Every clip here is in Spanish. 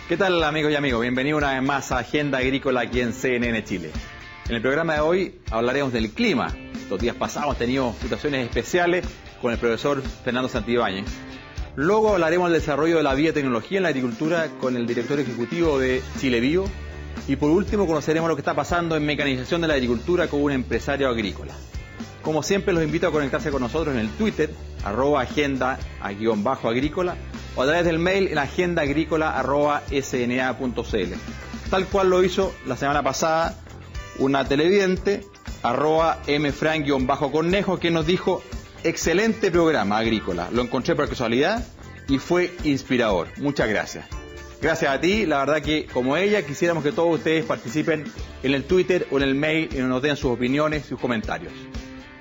¿Qué tal, amigos y amigos? Bienvenidos una vez más a Agenda Agrícola aquí en CNN Chile. En el programa de hoy hablaremos del clima. Los días pasados hemos tenido situaciones especiales con el profesor Fernando Santibáñez. Luego hablaremos del desarrollo de la biotecnología en la agricultura con el director ejecutivo de Chile Bio. Y por último conoceremos lo que está pasando en mecanización de la agricultura con un empresario agrícola. Como siempre, los invito a conectarse con nosotros en el Twitter, @agenda_agrícola, o a través del mail en agendaagrícola@sna.cl. Tal cual lo hizo la semana pasada una televidente, @mfran_cornejo, que nos dijo: excelente programa agrícola, lo encontré por casualidad y fue inspirador. Muchas gracias. Gracias a ti, la verdad que como ella quisiéramos que todos ustedes participen en el Twitter o en el mail y nos den sus opiniones, sus comentarios.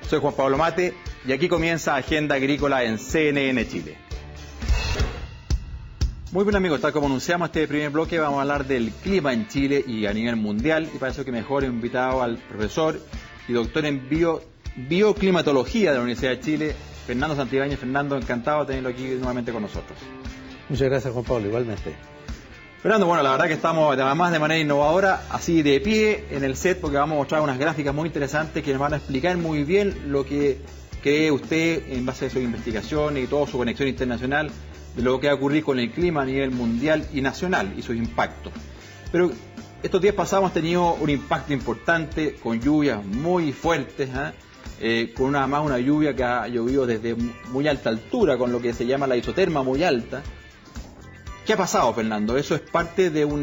Soy Juan Pablo Mate y aquí comienza Agenda Agrícola en CNN Chile. Muy bien, amigos, tal como anunciamos este primer bloque, vamos a hablar del clima en Chile y a nivel mundial, y para eso que mejor he invitado al profesor y doctor en bioclimatología de la Universidad de Chile, Fernando Santibáñez. Fernando, encantado de tenerlo aquí nuevamente con nosotros. Muchas gracias, Juan Pablo, igualmente. Fernando, bueno, la verdad que estamos además de manera innovadora, así de pie en el set, porque vamos a mostrar unas gráficas muy interesantes que nos van a explicar muy bien lo que cree usted en base a su investigación y toda su conexión internacional de lo que va a ocurrir con el clima a nivel mundial y nacional y sus impactos. Pero estos días pasados hemos tenido un impacto importante con lluvias muy fuertes, con una lluvia que ha llovido desde muy alta altura, con lo que se llama la isoterma muy alta. ¿Qué ha pasado, Fernando? ¿Eso es parte de un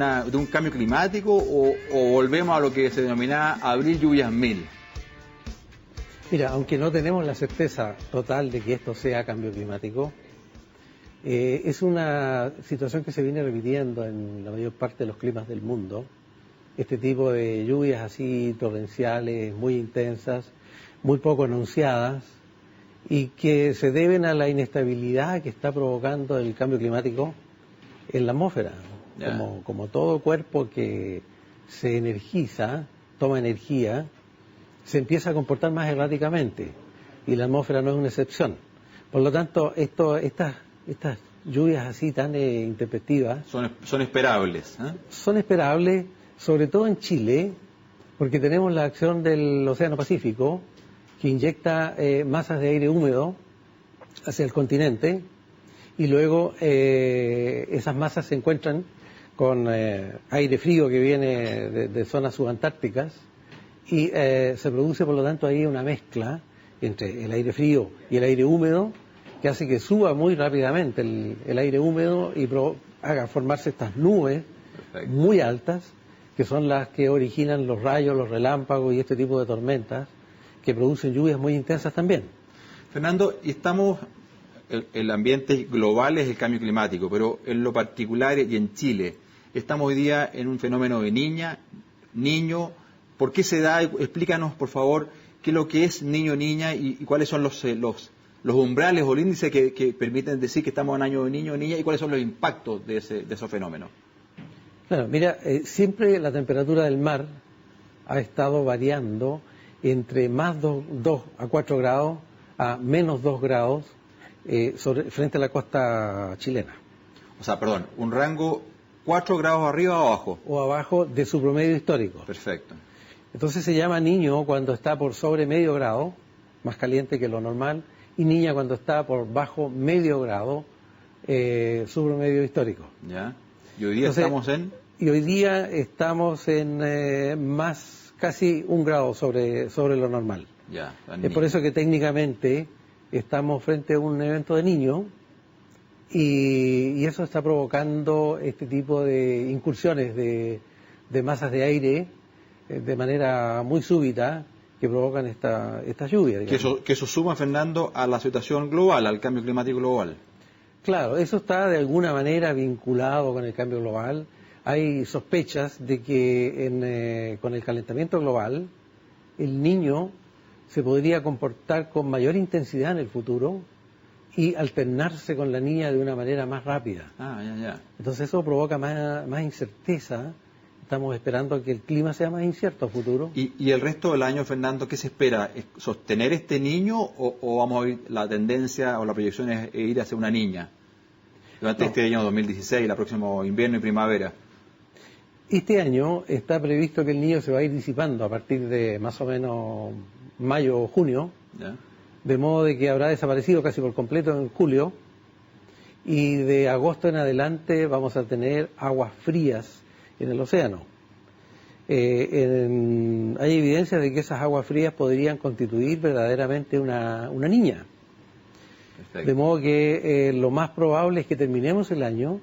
cambio climático o volvemos a lo que se denomina abril lluvias 1000? Mira, aunque no tenemos la certeza total de que esto sea cambio climático, es una situación que se viene repitiendo en la mayor parte de los climas del mundo. Este tipo de lluvias así torrenciales, muy intensas, muy poco anunciadas, y que se deben a la inestabilidad que está provocando el cambio climático en la atmósfera. Como todo cuerpo que se energiza, toma energía, se empieza a comportar más erráticamente, y la atmósfera no es una excepción. Por lo tanto, estas lluvias así tan intempestivas son esperables. Son esperables, sobre todo en Chile, porque tenemos la acción del Océano Pacífico, que inyecta masas de aire húmedo hacia el continente, y luego esas masas se encuentran con aire frío que viene de zonas subantárticas, y se produce por lo tanto ahí una mezcla entre el aire frío y el aire húmedo, que hace que suba muy rápidamente el aire húmedo y haga formarse estas nubes muy altas, que son las que originan los rayos, los relámpagos y este tipo de tormentas, que producen lluvias muy intensas también. Fernando, el ambiente global es el cambio climático, pero en lo particular y en Chile, estamos hoy día en un fenómeno de niño. ¿Por qué se da? Explícanos, por favor, qué es lo que es niño-niña y cuáles son los umbrales o el índice que permiten decir que estamos en año de niño o niña, y cuáles son los impactos de esos fenómenos. Claro, mira, siempre la temperatura del mar ha estado variando entre más 2 a 4 grados a menos 2 grados frente a la costa chilena. O sea, perdón, un rango 4 grados arriba o abajo. O abajo de su promedio histórico. Perfecto. Entonces se llama niño cuando está por sobre medio grado, más caliente que lo normal, y niña cuando está por bajo medio grado, su promedio histórico. Ya. ¿Y hoy día estamos en? Y hoy día estamos en más casi 1 grado sobre lo normal. Ya. Es por eso que técnicamente estamos frente a un evento de Niño, y eso está provocando este tipo de incursiones de masas de aire de manera muy súbita, que provocan esta lluvia. Que eso suma, Fernando, a la situación global, al cambio climático global. Claro, eso está de alguna manera vinculado con el cambio global. Hay sospechas de que con el calentamiento global el niño se podría comportar con mayor intensidad en el futuro y alternarse con la niña de una manera más rápida. Entonces eso provoca más incerteza. Estamos esperando que el clima sea más incierto a futuro. ¿Y el resto del año, Fernando, qué se espera? ¿Sostener este niño o vamos a ver la tendencia o la proyección es ir hacia una niña? durante este año 2016, el próximo invierno y primavera? Este año está previsto que el Niño se va a ir disipando a partir de más o menos mayo o junio, ¿Ya? de modo de que habrá desaparecido casi por completo en julio, y de agosto en adelante vamos a tener aguas frías en el océano. Hay evidencia de que esas aguas frías podrían constituir verdaderamente una niña. Perfecto. De modo que lo más probable es que terminemos el año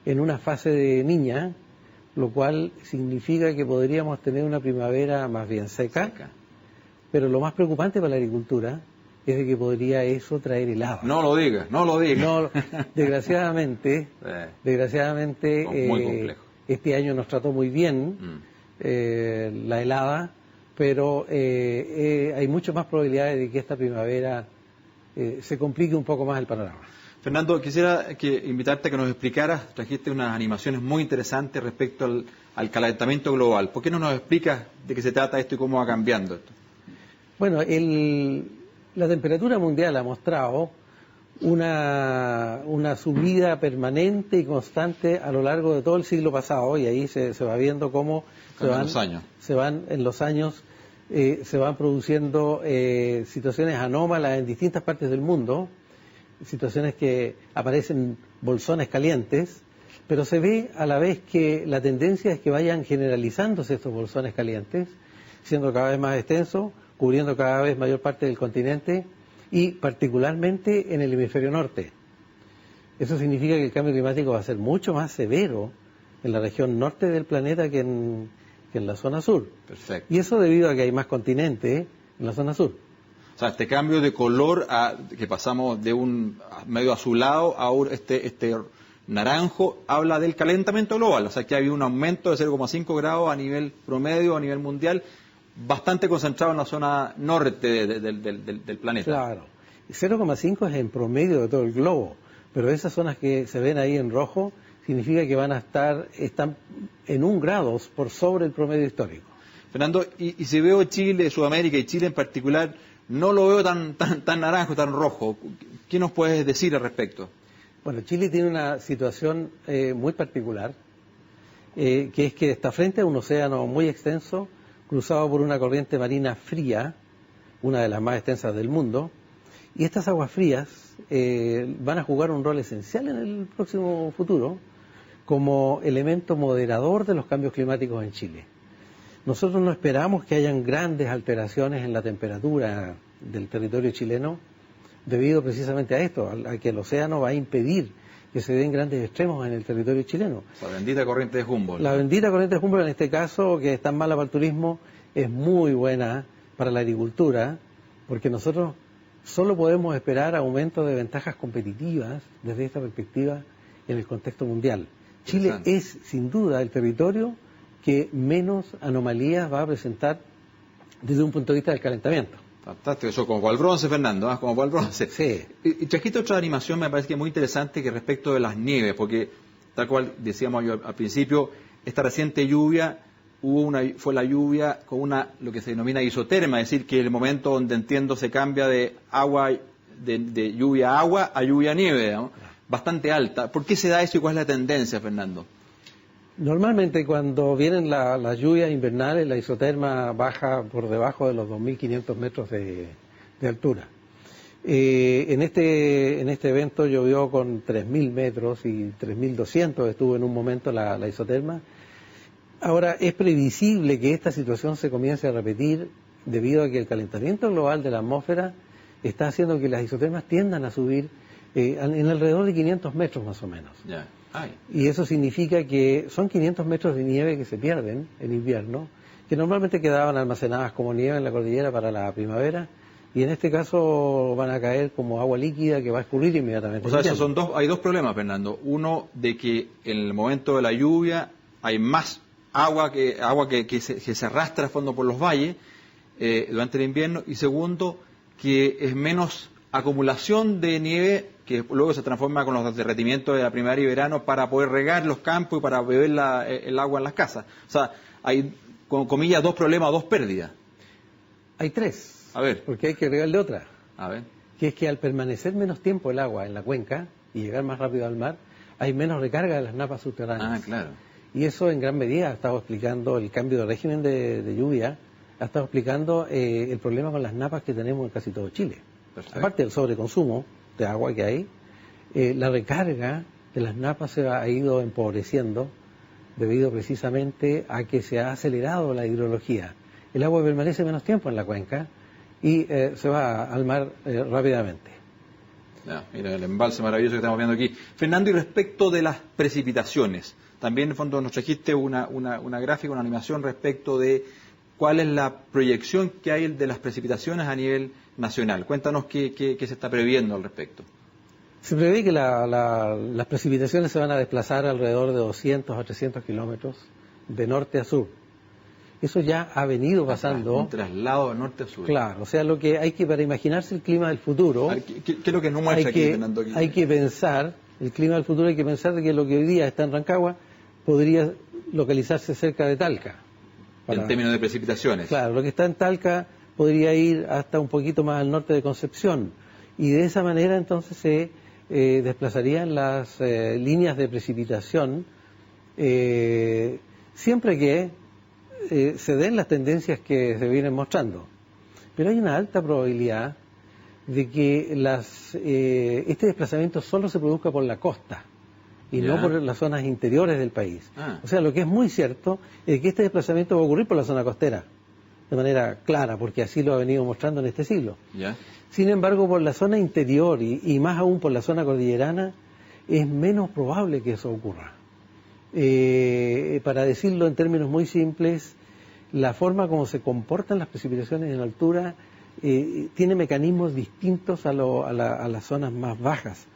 en una fase de niña, lo cual significa que podríamos tener una primavera más bien seca. Pero lo más preocupante para la agricultura es de que podría eso traer helada. No lo digas, no lo digas. No, desgraciadamente, Muy complejo. este año nos trató muy bien la helada, pero hay mucho más probabilidades de que esta primavera se complique un poco más el panorama. Fernando, quisiera invitarte a que nos explicaras, trajiste unas animaciones muy interesantes respecto al calentamiento global. ¿Por qué no nos explicas de qué se trata esto y cómo va cambiando esto? Bueno, la temperatura mundial ha mostrado una subida permanente y constante a lo largo de todo el siglo pasado, y ahí se va viendo cómo se van produciendo situaciones anómalas en distintas partes del mundo, situaciones que aparecen bolsones calientes, pero se ve a la vez que la tendencia es que vayan generalizándose estos bolsones calientes, siendo cada vez más extensos, cubriendo cada vez mayor parte del continente y particularmente en el hemisferio norte. Eso significa que el cambio climático va a ser mucho más severo en la región norte del planeta que en la zona sur. Perfecto. Y eso debido a que hay más continente en la zona sur. O sea, este cambio de color que pasamos de un medio azulado a este naranjo habla del calentamiento global. O sea, que ha habido un aumento de 0,5 grados a nivel promedio, a nivel mundial, bastante concentrado en la zona norte del planeta. Claro. 0,5 es en promedio de todo el globo, pero esas zonas que se ven ahí en rojo significa que están en 1 grado por sobre el promedio histórico. Fernando, y si veo Chile, Sudamérica y Chile en particular, no lo veo tan naranjo, tan rojo. ¿Qué nos puedes decir al respecto? Bueno, Chile tiene una situación muy particular, que es que está frente a un océano muy extenso, cruzado por una corriente marina fría, una de las más extensas del mundo, y estas aguas frías van a jugar un rol esencial en el próximo futuro como elemento moderador de los cambios climáticos en Chile. Nosotros no esperamos que hayan grandes alteraciones en la temperatura del territorio chileno debido precisamente a esto, a que el océano va a impedir que se den grandes extremos en el territorio chileno. La bendita corriente de Humboldt. La bendita corriente de Humboldt en este caso, que es tan mala para el turismo, es muy buena para la agricultura, porque nosotros solo podemos esperar aumento de ventajas competitivas desde esta perspectiva en el contexto mundial. Chile es sin duda el territorio que menos anomalías va a presentar desde un punto de vista del calentamiento. Fantástico, eso como para el bronce, Fernando, como para el bronce. Sí. Y trajiste otra animación, me parece que muy interesante, que respecto de las nieves, porque tal cual decíamos yo al principio, esta reciente lluvia fue la lluvia con lo que se denomina isoterma, es decir, que el momento donde entiendo se cambia de agua, de lluvia a agua a lluvia a nieve, ¿no? Bastante alta. ¿Por qué se da eso y cuál es la tendencia, Fernando? Normalmente cuando vienen las lluvias invernales, la isoterma baja por debajo de los 2.500 metros de altura. En este evento llovió con 3.000 metros y 3.200 estuvo en un momento la isoterma. Ahora, es previsible que esta situación se comience a repetir debido a que el calentamiento global de la atmósfera está haciendo que las isotermas tiendan a subir en alrededor de 500 metros más o menos. Yeah. Y eso significa que son 500 metros de nieve que se pierden en invierno, que normalmente quedaban almacenadas como nieve en la cordillera para la primavera, y en este caso van a caer como agua líquida que va a escurrir inmediatamente. O sea, hay dos problemas, Fernando. Uno, de que en el momento de la lluvia hay más agua que se arrastra a fondo por los valles durante el invierno, y segundo, que es menos acumulación de nieve que luego se transforma con los derretimientos de la primavera y verano para poder regar los campos y para beber el agua en las casas. O sea, hay, con comillas, 2 problemas, 2 pérdidas. Hay 3. A ver. Porque hay que agregarle otra. A ver. Que es que al permanecer menos tiempo el agua en la cuenca y llegar más rápido al mar, hay menos recarga de las napas subterráneas. Ah, claro. Y eso en gran medida ha estado explicando el cambio de régimen de lluvia, ha estado explicando el problema con las napas que tenemos en casi todo Chile. Perfecto. Aparte del sobreconsumo de agua que hay, la recarga de las napas se ha ido empobreciendo debido precisamente a que se ha acelerado la hidrología. El agua permanece menos tiempo en la cuenca y se va al mar rápidamente. Ya, mira el embalse maravilloso que estamos viendo aquí. Fernando, y respecto de las precipitaciones, también en el fondo nos trajiste una gráfica, una animación respecto de cuál es la proyección que hay de las precipitaciones a nivel nacional. Cuéntanos qué se está previendo al respecto. Se prevé que las precipitaciones se van a desplazar alrededor de 200 a 300 kilómetros de norte a sur. Eso ya ha venido pasando. Un traslado de norte a sur. Claro, o sea, lo que hay que, para imaginarse el clima del futuro, ¿Qué es lo que nos muestra aquí, Fernando? Hay que pensar, el clima del futuro hay que pensar de que lo que hoy día está en Rancagua podría localizarse cerca de Talca. En términos de precipitaciones. Claro, lo que está en Talca podría ir hasta un poquito más al norte de Concepción. Y de esa manera entonces se desplazarían las líneas de precipitación siempre que se den las tendencias que se vienen mostrando. Pero hay una alta probabilidad de que este desplazamiento solo se produzca por la costa y no por las zonas interiores del país. O sea, lo que es muy cierto es que este desplazamiento va a ocurrir por la zona costera, de manera clara, porque así lo ha venido mostrando en este siglo. Sin embargo, por la zona interior y más aún por la zona cordillerana, es menos probable que eso ocurra. Para decirlo en términos muy simples, la forma como se comportan las precipitaciones en altura tiene mecanismos distintos a las zonas más bajas.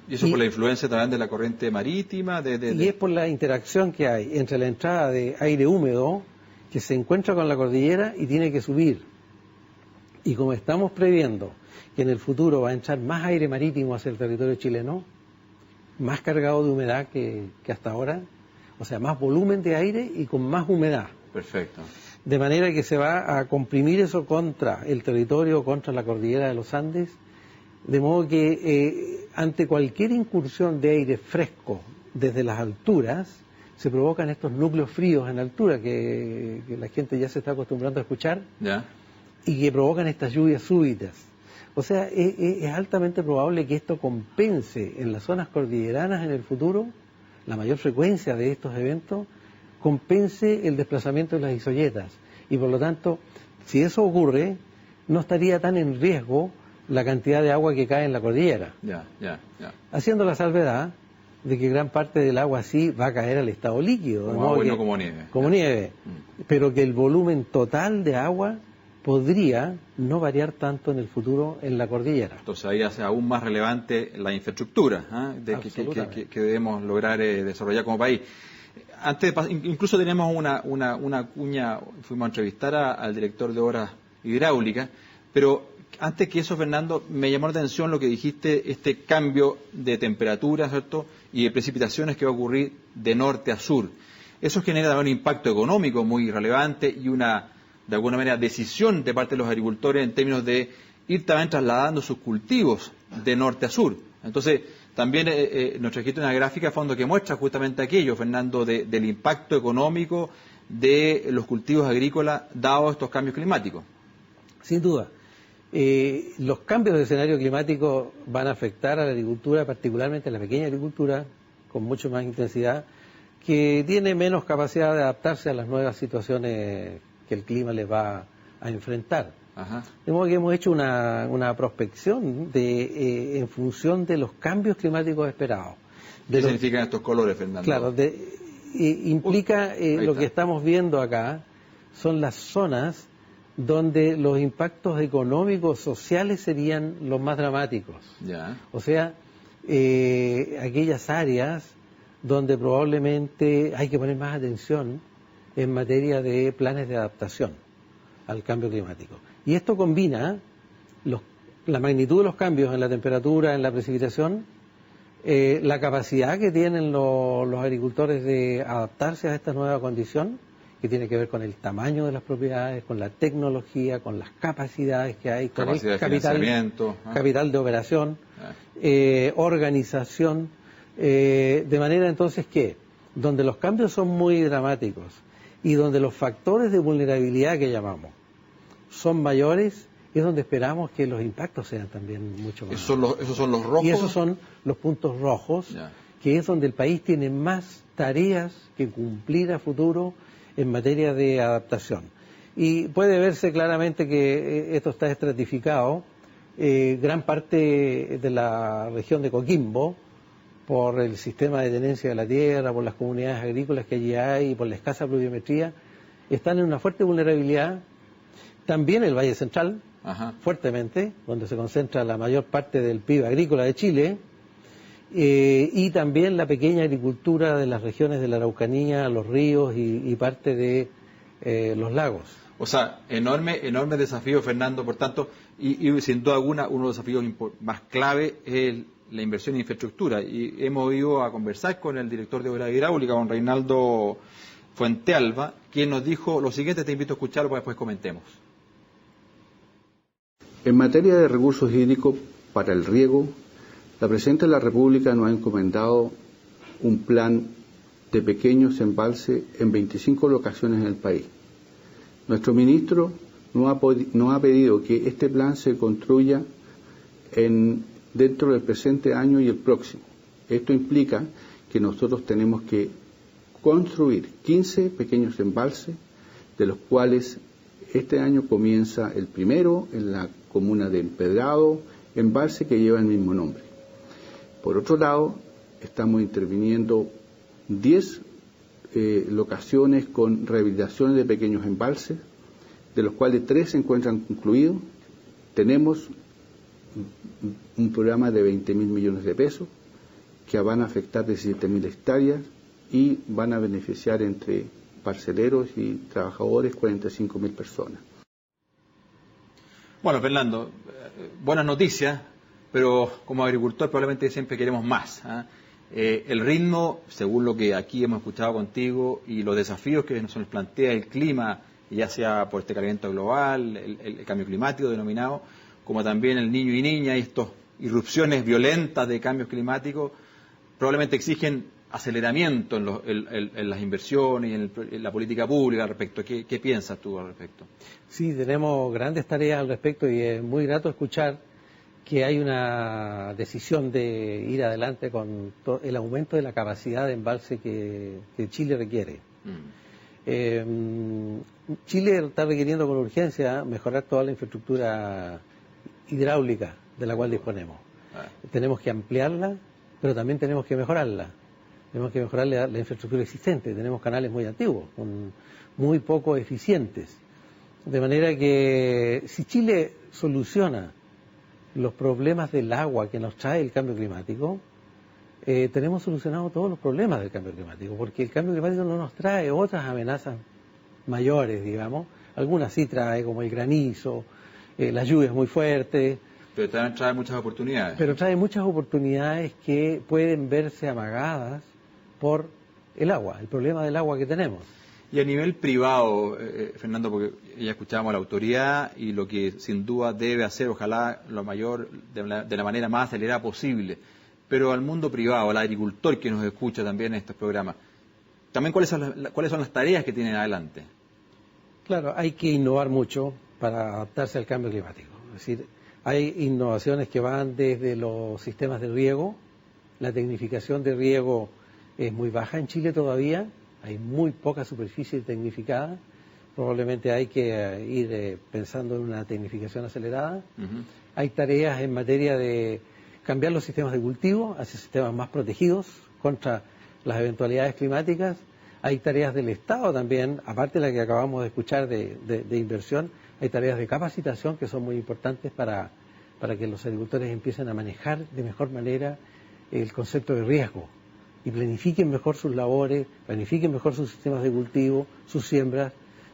¿Y eso por la influencia también de la corriente marítima? Y es por la interacción que hay entre la entrada de aire húmedo que se encuentra con la cordillera y tiene que subir. Y como estamos previendo que en el futuro va a entrar más aire marítimo hacia el territorio chileno, más cargado de humedad que hasta ahora, o sea, más volumen de aire y con más humedad. Perfecto. De manera que se va a comprimir eso contra el territorio, contra la cordillera de los Andes, de modo que ante cualquier incursión de aire fresco desde las alturas, se provocan estos núcleos fríos en altura que la gente ya se está acostumbrando a escuchar, y que provocan estas lluvias súbitas. O sea, es altamente probable que esto compense en las zonas cordilleranas en el futuro, la mayor frecuencia de estos eventos, compense el desplazamiento de las isoyetas. Y por lo tanto, si eso ocurre, no estaría tan en riesgo la cantidad de agua que cae en la cordillera. Haciendo la salvedad de que gran parte del agua sí va a caer al estado líquido. Como agua y no como nieve. Como nieve. Pero que el volumen total de agua podría no variar tanto en el futuro en la cordillera. Entonces ahí hace aún más relevante la infraestructura que debemos lograr desarrollar como país. Antes incluso tenemos una cuña, fuimos a entrevistar al director de obras hidráulicas, pero antes que eso, Fernando, me llamó la atención lo que dijiste, este cambio de temperatura, ¿cierto?, y de precipitaciones que va a ocurrir de norte a sur. Eso genera también un impacto económico muy relevante y de alguna manera, decisión de parte de los agricultores en términos de ir también trasladando sus cultivos de norte a sur. Entonces, también nos trajiste una gráfica a fondo que muestra justamente aquello, Fernando, del impacto económico de los cultivos agrícolas dados estos cambios climáticos. Sin duda. Los cambios de escenario climático van a afectar a la agricultura, particularmente a la pequeña agricultura, con mucho más intensidad, que tiene menos capacidad de adaptarse a las nuevas situaciones que el clima les va a enfrentar. De modo que hemos hecho una prospección en función de los cambios climáticos esperados. ¿Qué significan estos colores, Fernando? Claro, implica lo que estamos viendo acá, son las zonas donde los impactos económicos, sociales serían los más dramáticos. O sea, aquellas áreas donde probablemente hay que poner más atención en materia de planes de adaptación al cambio climático. Y esto combina la magnitud de los cambios en la temperatura, en la precipitación, la capacidad que tienen los agricultores de adaptarse a esta nueva condición, que tiene que ver con el tamaño de las propiedades, con la tecnología, con las capacidades que hay, con el capital de operación, organización, De manera entonces que, donde los cambios son muy dramáticos y donde los factores de vulnerabilidad que llamamos son mayores, es donde esperamos que los impactos sean también mucho más. ¿Esos son los rojos? Y esos son los puntos rojos, que es donde el país tiene más tareas que cumplir a futuro en materia de adaptación. Y puede verse claramente que esto está estratificado. Gran parte de la región de Coquimbo, por el sistema de tenencia de la tierra, por las comunidades agrícolas que allí hay y por la escasa pluviometría, están en una fuerte vulnerabilidad. También el Valle Central, fuertemente, donde se concentra la mayor parte del PIB agrícola de Chile, y también la pequeña agricultura de las regiones de la Araucanía, los ríos y parte de los lagos. O sea, enorme desafío, Fernando, por tanto, y sin duda alguna uno de los desafíos más clave es la inversión en infraestructura. Y hemos ido a conversar con el director de Obras Hidráulicas, con Reinaldo Fuentealba, quien nos dijo lo siguiente, te invito a escucharlo para después comentemos. En materia de recursos hídricos para el riego, la Presidenta de la República nos ha encomendado un plan de pequeños embalses en 25 locaciones en el país. Nuestro ministro nos ha pedido que este plan se construya dentro del presente año y el próximo. Esto implica que nosotros tenemos que construir 15 pequeños embalses, de los cuales este año comienza el primero en la comuna de Empedrado, embalse que lleva el mismo nombre. Por otro lado, estamos interviniendo 10 locaciones con rehabilitaciones de pequeños embalses, de los cuales 3 se encuentran concluidos. Tenemos un programa de 20.000 millones de pesos que van a afectar 17.000 hectáreas y van a beneficiar entre parceleros y trabajadores 45.000 personas. Bueno, Fernando, buenas noticias, pero como agricultor probablemente siempre queremos más. El ritmo, según lo que aquí hemos escuchado contigo, y los desafíos que nos plantea el clima, ya sea por este calentamiento global, el cambio climático denominado, como también el niño y niña y estas irrupciones violentas de cambios climáticos, probablemente exigen aceleramiento en las inversiones y en la política pública al respecto. ¿Qué piensas tú al respecto? Sí, tenemos grandes tareas al respecto y es muy grato escuchar que hay una decisión de ir adelante con el aumento de la capacidad de embalse que Chile requiere. Chile está requiriendo con urgencia mejorar toda la infraestructura hidráulica de la cual disponemos. Tenemos que ampliarla, pero también tenemos que mejorarla. Tenemos que mejorar la infraestructura existente. Tenemos canales muy antiguos, muy poco eficientes. De manera que si Chile soluciona los problemas del agua que nos trae el cambio climático, tenemos solucionado todos los problemas del cambio climático, porque el cambio climático no nos trae otras amenazas mayores, digamos. Algunas sí trae, como el granizo, las lluvias muy fuertes. Pero también trae muchas oportunidades. Pero trae muchas oportunidades que pueden verse amagadas por el agua, el problema del agua que tenemos. Y a nivel privado, Fernando, porque ya escuchábamos a la autoridad y lo que sin duda debe hacer, ojalá lo mayor, de la manera más acelerada posible, pero al mundo privado, al agricultor que nos escucha también en estos programas, también cuáles son las tareas que tienen adelante. Claro, hay que innovar mucho para adaptarse al cambio climático. Es decir, hay innovaciones que van desde los sistemas de riego. La tecnificación de riego es muy baja en Chile todavía, hay muy poca superficie tecnificada, probablemente hay que ir pensando en una tecnificación acelerada. Hay tareas en materia de cambiar los sistemas de cultivo hacia sistemas más protegidos contra las eventualidades climáticas. Hay tareas del Estado también, aparte de la que acabamos de escuchar de inversión, hay tareas de capacitación que son muy importantes para que los agricultores empiecen a manejar de mejor manera el concepto de riesgo y planifiquen mejor sus labores, planifiquen mejor sus sistemas de cultivo, sus siembras,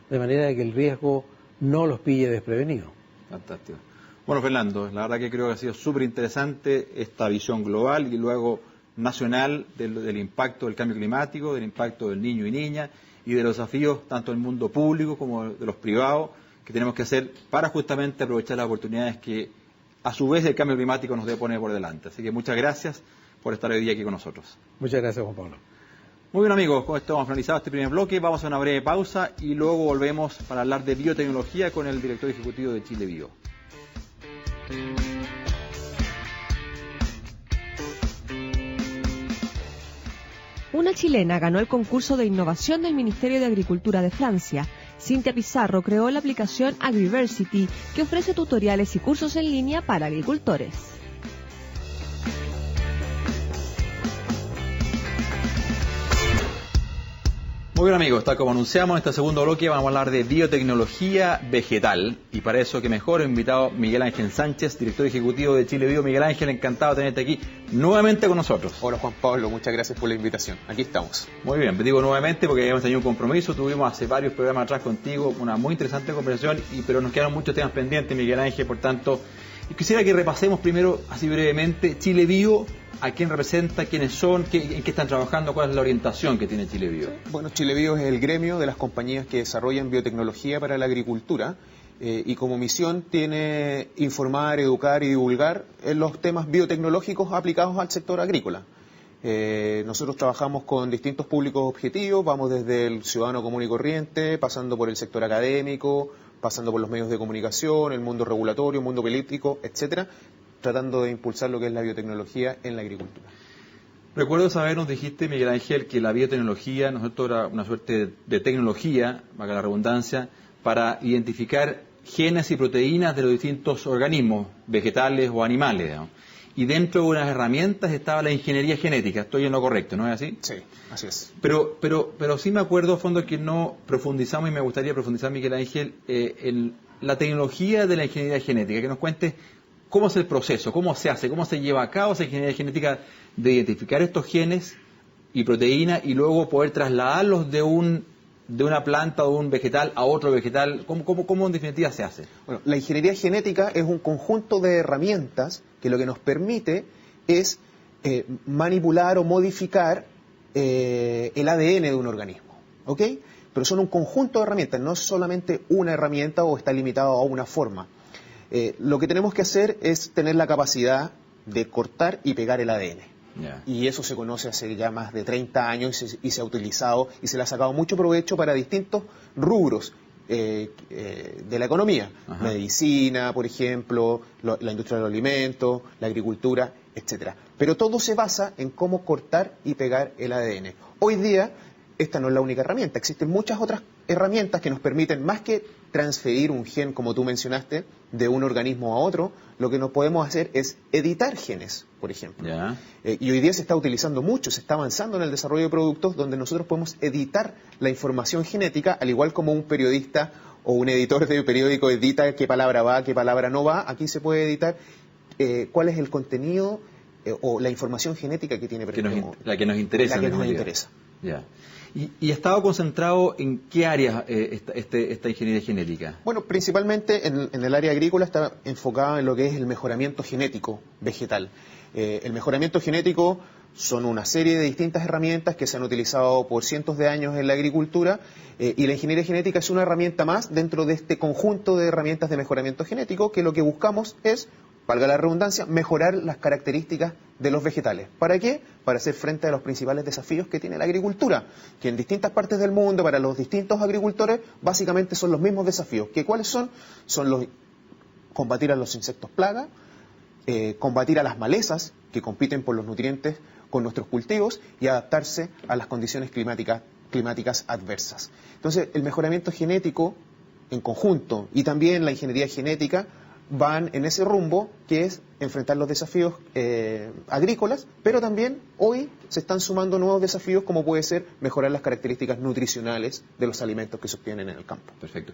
de manera de que el riesgo no los pille desprevenidos. Fantástico. Bueno, Fernando, la verdad que creo que ha sido súper interesante esta visión global y luego nacional del impacto del cambio climático, del impacto del niño y niña y de los desafíos tanto del mundo público como de los privados que tenemos que hacer para justamente aprovechar las oportunidades que a su vez el cambio climático nos debe poner por delante. Así que muchas gracias por estar hoy día aquí con nosotros. Muchas gracias, Juan Pablo. Muy bien, amigos, con esto hemos finalizado este primer bloque. Vamos a una breve pausa y luego volvemos para hablar de biotecnología con el director ejecutivo de Chile Bio. Una chilena ganó el concurso de innovación del Ministerio de Agricultura de Francia. Cintia Pizarro creó la aplicación Agriversity, que ofrece tutoriales y cursos en línea para agricultores. Muy bien, amigos, tal como anunciamos en este segundo bloque vamos a hablar de biotecnología vegetal y para eso que mejor he invitado Miguel Ángel Sánchez, director ejecutivo de Chile Bio. Miguel Ángel, encantado de tenerte aquí nuevamente con nosotros. Hola Juan Pablo, muchas gracias por la invitación. Aquí estamos. Muy bien, te digo nuevamente porque hemos tenido un compromiso, tuvimos hace varios programas atrás contigo una muy interesante conversación, pero nos quedaron muchos temas pendientes, Miguel Ángel, por tanto, quisiera que repasemos primero, así brevemente, Chile Bio. ¿A quién representa? ¿Quiénes son? ¿En qué están trabajando? ¿Cuál es la orientación que tiene Chile Bio? Bueno, Chile Bio es el gremio de las compañías que desarrollan biotecnología para la agricultura y como misión tiene informar, educar y divulgar en los temas biotecnológicos aplicados al sector agrícola. Nosotros trabajamos con distintos públicos objetivos, vamos desde el ciudadano común y corriente, pasando por el sector académico, pasando por los medios de comunicación, el mundo regulatorio, el mundo político, etcétera, tratando de impulsar lo que es la biotecnología en la agricultura. Recuerdo saber, nos dijiste, Miguel Ángel, que la biotecnología, nosotros era una suerte de tecnología, valga la redundancia, para identificar genes y proteínas de los distintos organismos, vegetales o animales, ¿no? Y dentro de unas herramientas estaba la ingeniería genética. Estoy en lo correcto, ¿no es así? Sí, así es. Pero sí me acuerdo a fondo que no profundizamos y me gustaría profundizar, Miguel Ángel, en la tecnología de la ingeniería genética, que nos cuentes cómo es el proceso, cómo se hace, cómo se lleva a cabo esa ingeniería genética de identificar estos genes y proteínas y luego poder trasladarlos de una planta o de un vegetal a otro vegetal. ¿Cómo en definitiva se hace? Bueno, la ingeniería genética es un conjunto de herramientas que lo que nos permite es manipular o modificar el ADN de un organismo, ¿ok? Pero son un conjunto de herramientas, no es solamente una herramienta o está limitado a una forma. Lo que tenemos que hacer es tener la capacidad de cortar y pegar el ADN. Yeah. Y eso se conoce hace ya más de 30 años y se ha utilizado y se le ha sacado mucho provecho para distintos rubros de la economía. Ajá. Medicina, por ejemplo, la industria del alimento, la agricultura, etcétera. Pero todo se basa en cómo cortar y pegar el ADN. Hoy día, esta no es la única herramienta, existen muchas otras herramientas que nos permiten, más que transferir un gen, como tú mencionaste, de un organismo a otro, lo que nos podemos hacer es editar genes, por ejemplo. Yeah. Y hoy día se está utilizando mucho, se está avanzando en el desarrollo de productos donde nosotros podemos editar la información genética, al igual como un periodista o un editor de periódico edita qué palabra va, qué palabra no va. Aquí se puede editar cuál es el contenido o la información genética que tiene. La que nos interesa. La que nos interesa. Yeah. ¿Y ha estado concentrado en qué áreas esta ingeniería genética? Bueno, principalmente en el área agrícola está enfocada en lo que es el mejoramiento genético vegetal. El mejoramiento genético son una serie de distintas herramientas que se han utilizado por cientos de años en la agricultura y la ingeniería genética es una herramienta más dentro de este conjunto de herramientas de mejoramiento genético que lo que buscamos es, valga la redundancia, mejorar las características de los vegetales. ¿Para qué? Para hacer frente a los principales desafíos que tiene la agricultura, que en distintas partes del mundo, para los distintos agricultores, básicamente son los mismos desafíos. ¿Que cuáles son? Son combatir a los insectos plaga, combatir a las malezas que compiten por los nutrientes con nuestros cultivos y adaptarse a las condiciones climáticas adversas. Entonces, el mejoramiento genético en conjunto y también la ingeniería genética van en ese rumbo que es enfrentar los desafíos agrícolas, pero también hoy se están sumando nuevos desafíos como puede ser mejorar las características nutricionales de los alimentos que se obtienen en el campo. Perfecto.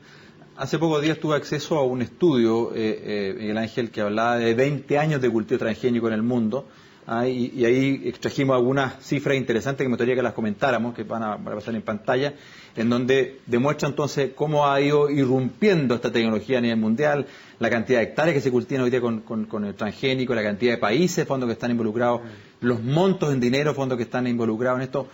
Hace pocos días tuve acceso a un estudio, Miguel Ángel, que hablaba de 20 años de cultivo transgénico en el mundo, y ahí extrajimos algunas cifras interesantes que me gustaría que las comentáramos, que van a pasar en pantalla, en donde demuestra entonces cómo ha ido irrumpiendo esta tecnología a nivel mundial, la cantidad de hectáreas que se cultivan hoy día con el transgénico, la cantidad de países, fondos que están involucrados, los montos en dinero, fondos que están involucrados en esto.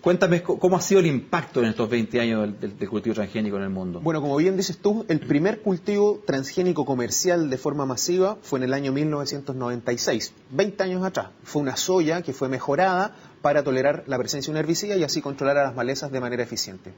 Cuéntame cómo ha sido el impacto en estos 20 años del cultivo transgénico en el mundo. Bueno, como bien dices tú, el primer cultivo transgénico comercial de forma masiva fue en el año 1996, 20 años atrás. Fue una soya que fue mejorada para tolerar la presencia de un herbicida y así controlar a las malezas de manera eficiente.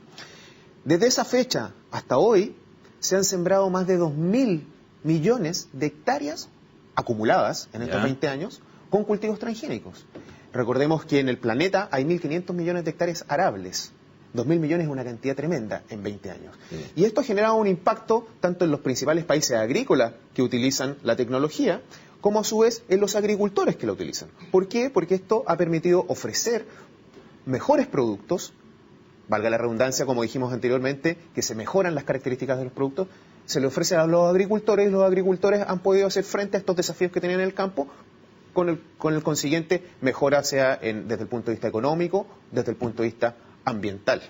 Desde esa fecha hasta hoy se han sembrado más de 2.000 millones de hectáreas acumuladas en estos 20 años con cultivos transgénicos. Recordemos que en el planeta hay 1.500 millones de hectáreas arables. 2.000 millones es una cantidad tremenda en 20 años. Sí. Y esto ha generado un impacto tanto en los principales países agrícolas que utilizan la tecnología, como a su vez en los agricultores que la utilizan. ¿Por qué? Porque esto ha permitido ofrecer mejores productos, valga la redundancia, como dijimos anteriormente, que se mejoran las características de los productos, se le ofrece a los agricultores y los agricultores han podido hacer frente a estos desafíos que tenían en el campo con el consiguiente mejora sea desde el punto de vista económico, desde el punto de vista ambiental.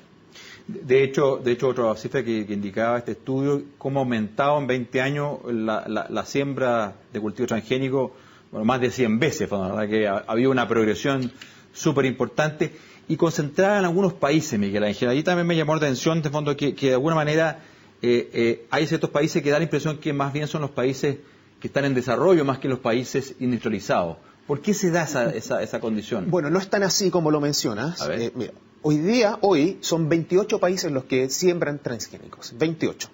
De hecho otra cifra que indicaba este estudio, cómo ha aumentado en 20 años la siembra de cultivo transgénico, bueno, más de 100 veces, la verdad que ha habido una progresión súper importante y concentrada en algunos países, Miguel Ángel. Allí también me llamó la atención, de fondo, que de alguna manera hay ciertos países que da la impresión que más bien son los países que están en desarrollo más que los países industrializados. ¿Por qué se da esa condición? Bueno, no es tan así como lo mencionas. Mira, hoy son 28 países los que siembran transgénicos, 28.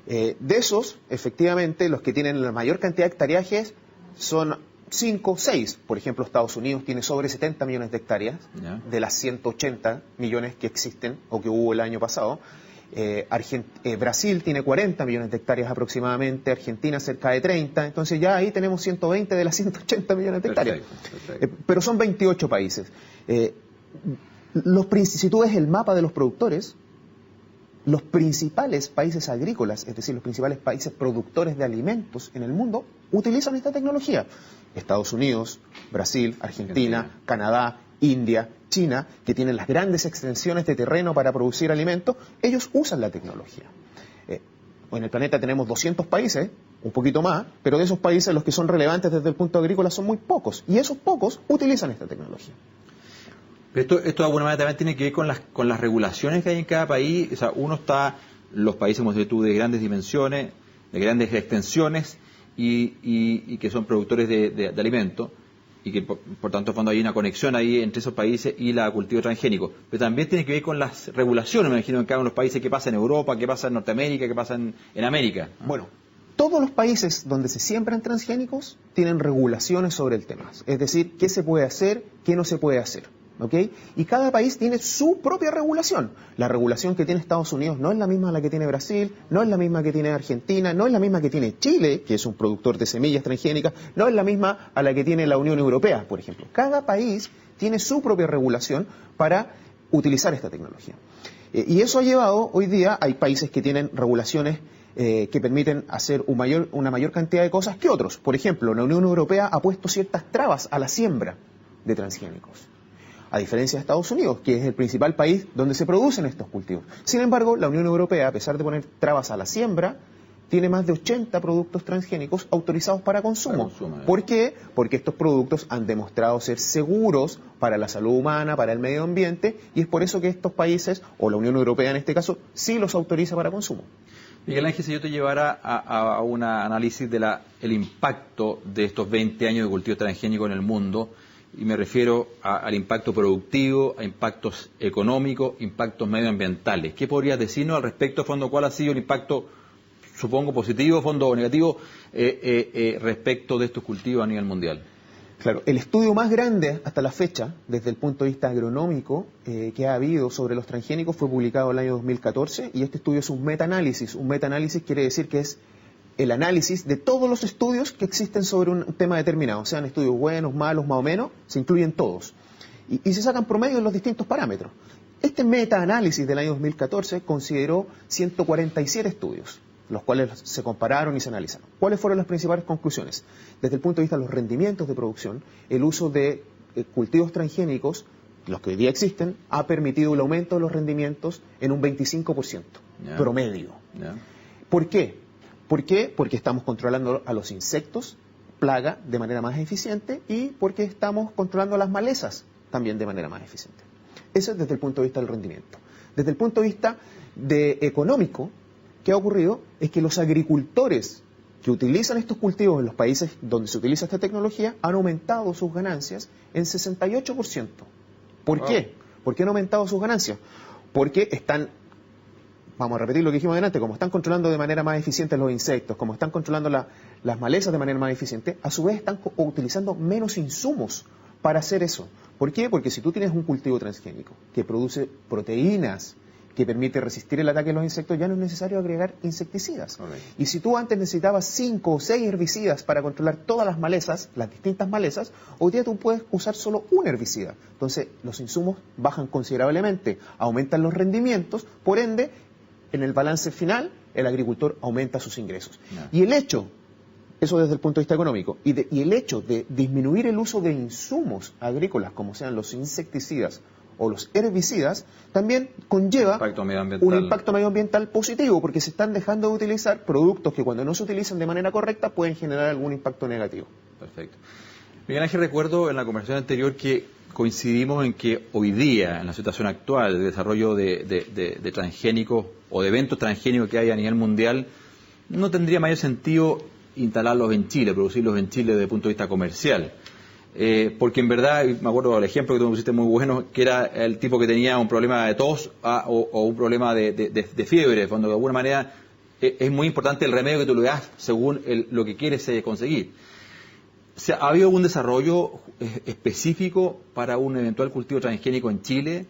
De esos, efectivamente, los que tienen la mayor cantidad de hectareajes son 5, 6. Por ejemplo, Estados Unidos tiene sobre 70 millones de hectáreas, de las 180 millones que existen o que hubo el año pasado. Brasil tiene 40 millones de hectáreas aproximadamente, Argentina cerca de 30, entonces ya ahí tenemos 120 de las 180 millones de hectáreas. Perfecto. Pero son 28 países. Si tú ves el mapa de los productores, los principales países agrícolas, es decir, los principales países productores de alimentos en el mundo, utilizan esta tecnología. Estados Unidos, Brasil, Argentina, Canadá, India, China, que tienen las grandes extensiones de terreno para producir alimentos, ellos usan la tecnología. En el planeta tenemos 200 países, un poquito más, pero de esos países los que son relevantes desde el punto agrícola son muy pocos, y esos pocos utilizan esta tecnología. Esto de alguna manera también tiene que ver con las regulaciones que hay en cada país. O sea, uno está, los países, como dices tú, de grandes dimensiones, de grandes extensiones, y que son productores de alimentos, y que por tanto fondo hay una conexión ahí entre esos países y la cultivo transgénico. Pero también tiene que ver con las regulaciones, me imagino, en cada uno de los países, qué pasa en Europa, qué pasa en Norteamérica, qué pasa en América. Bueno, todos los países donde se siembran transgénicos tienen regulaciones sobre el tema. Es decir, qué se puede hacer, qué no se puede hacer. ¿Okay? Y cada país tiene su propia regulación. La regulación que tiene Estados Unidos no es la misma a la que tiene Brasil, no es la misma que tiene Argentina, no es la misma que tiene Chile, que es un productor de semillas transgénicas, no es la misma a la que tiene la Unión Europea, por ejemplo. Cada país tiene su propia regulación para utilizar esta tecnología. Y eso ha llevado, hoy día, hay países que tienen regulaciones que permiten hacer una mayor cantidad de cosas que otros. Por ejemplo, la Unión Europea ha puesto ciertas trabas a la siembra de transgénicos, a diferencia de Estados Unidos, que es el principal país donde se producen estos cultivos. Sin embargo, la Unión Europea, a pesar de poner trabas a la siembra, tiene más de 80 productos transgénicos autorizados para consumo. ¿Por qué? Porque estos productos han demostrado ser seguros para la salud humana, para el medio ambiente, y es por eso que estos países, o la Unión Europea en este caso, sí los autoriza para consumo. Miguel Ángel, si yo te llevara a un análisis del impacto de estos 20 años de cultivo transgénico en el mundo, y me refiero al impacto productivo, a impactos económicos, impactos medioambientales. ¿Qué podrías decirnos al respecto, fondo? ¿Cuál ha sido el impacto, supongo, positivo, fondo, o negativo, respecto de estos cultivos a nivel mundial? Claro, el estudio más grande hasta la fecha, desde el punto de vista agronómico, que ha habido sobre los transgénicos fue publicado en el año 2014, y este estudio es un metaanálisis. Un metaanálisis quiere decir que es el análisis de todos los estudios que existen sobre un tema determinado, sean estudios buenos, malos, más o menos, se incluyen todos. Y se sacan promedio en los distintos parámetros. Este metaanálisis del año 2014 consideró 147 estudios, los cuales se compararon y se analizaron. ¿Cuáles fueron las principales conclusiones? Desde el punto de vista de los rendimientos de producción, el uso de cultivos transgénicos, los que hoy día existen, ha permitido el aumento de los rendimientos en un 25% promedio. ¿Por qué? ¿Por qué? Porque estamos controlando a los insectos, plaga, de manera más eficiente, y porque estamos controlando las malezas también de manera más eficiente. Eso es desde el punto de vista del rendimiento. Desde el punto de vista económico, ¿qué ha ocurrido? Es que los agricultores que utilizan estos cultivos en los países donde se utiliza esta tecnología han aumentado sus ganancias en 68%. ¿Por qué? ¿Por qué han aumentado sus ganancias? Porque están, vamos a repetir lo que dijimos adelante, como están controlando de manera más eficiente los insectos, como están controlando las malezas de manera más eficiente, a su vez están utilizando menos insumos para hacer eso. ¿Por qué? Porque si tú tienes un cultivo transgénico que produce proteínas, que permite resistir el ataque de los insectos, ya no es necesario agregar insecticidas. Y si tú antes necesitabas 5 o 6 herbicidas para controlar todas las malezas, las distintas malezas, hoy día tú puedes usar solo un herbicida. Entonces los insumos bajan considerablemente, aumentan los rendimientos, por ende, en el balance final, el agricultor aumenta sus ingresos. Y el hecho, eso desde el punto de vista económico, y el hecho de disminuir el uso de insumos agrícolas, como sean los insecticidas o los herbicidas, también conlleva un impacto medioambiental positivo, porque se están dejando de utilizar productos que cuando no se utilizan de manera correcta pueden generar algún impacto negativo. Perfecto. Miguel Ángel, recuerdo en la conversación anterior que coincidimos en que hoy día, en la situación actual de desarrollo de transgénicos o de eventos transgénicos que hay a nivel mundial, no tendría mayor sentido instalarlos en Chile, producirlos en Chile desde el punto de vista comercial. Porque en verdad, me acuerdo del ejemplo que tú me pusiste muy bueno, que era el tipo que tenía un problema de tos o un problema de fiebre, cuando de alguna manera es muy importante el remedio que tú le das según lo que quieres conseguir. O sea, ¿ha habido algún desarrollo específico para un eventual cultivo transgénico en Chile?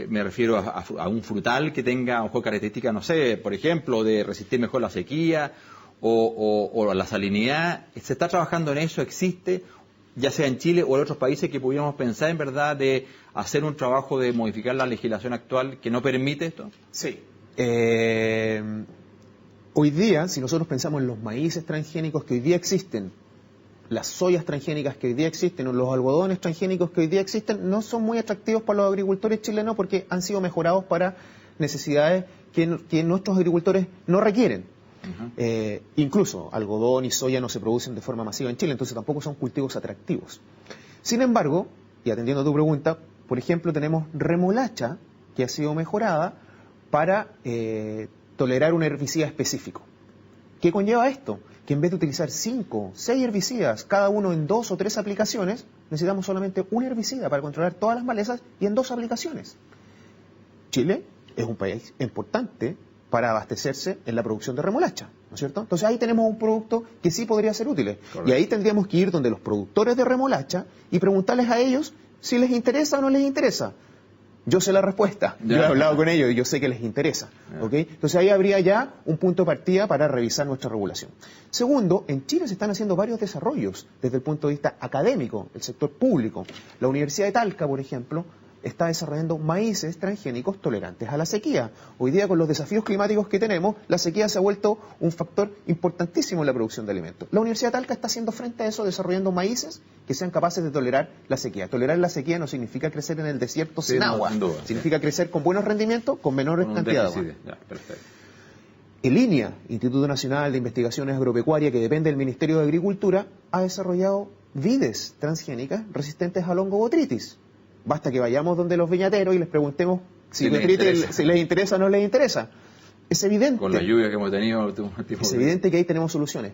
Me refiero a un frutal que tenga a lo mejor características, no sé, por ejemplo, de resistir mejor la sequía o la salinidad. ¿Se está trabajando en eso? ¿Existe? Ya sea en Chile o en otros países, que pudiéramos pensar en verdad de hacer un trabajo de modificar la legislación actual que no permite esto. Sí. Hoy día, si nosotros pensamos en los maíces transgénicos que hoy día existen, las soyas transgénicas que hoy día existen o los algodones transgénicos que hoy día existen, no son muy atractivos para los agricultores chilenos porque han sido mejorados para necesidades que nuestros agricultores no requieren. Incluso algodón y soya no se producen de forma masiva en Chile, entonces tampoco son cultivos atractivos. Sin embargo, y atendiendo a tu pregunta, por ejemplo tenemos remolacha que ha sido mejorada para tolerar un herbicida específico. ¿Qué conlleva esto? Que en vez de utilizar 5, 6 herbicidas, cada uno en 2 o 3 aplicaciones, necesitamos solamente un herbicida para controlar todas las malezas y en 2 aplicaciones. Chile es un país importante para abastecerse en la producción de remolacha, ¿no es cierto? Entonces ahí tenemos un producto que sí podría ser útil. Correcto. Y ahí tendríamos que ir donde los productores de remolacha y preguntarles a ellos si les interesa o no les interesa. Yo sé la respuesta, yo he hablado con ellos y yo sé que les interesa. ¿Okay? Entonces ahí habría ya un punto de partida para revisar nuestra regulación. Segundo, en Chile se están haciendo varios desarrollos desde el punto de vista académico, el sector público. La Universidad de Talca, por ejemplo, está desarrollando maíces transgénicos tolerantes a la sequía. Hoy día, con los desafíos climáticos que tenemos, la sequía se ha vuelto un factor importantísimo en la producción de alimentos. La Universidad de Talca está haciendo frente a eso, desarrollando maíces que sean capaces de tolerar la sequía. Tolerar la sequía no significa crecer en el desierto sin agua, significa crecer con buenos rendimientos, con menores cantidades de agua. Ya, perfecto. El INIA, Instituto Nacional de Investigaciones Agropecuarias, que depende del Ministerio de Agricultura, ha desarrollado vides transgénicas resistentes al hongo botrytis. Basta que vayamos donde los viñateros y les preguntemos si les interesa o no les interesa. Es evidente. Con la lluvia que hemos tenido. Es evidente que ahí tenemos soluciones.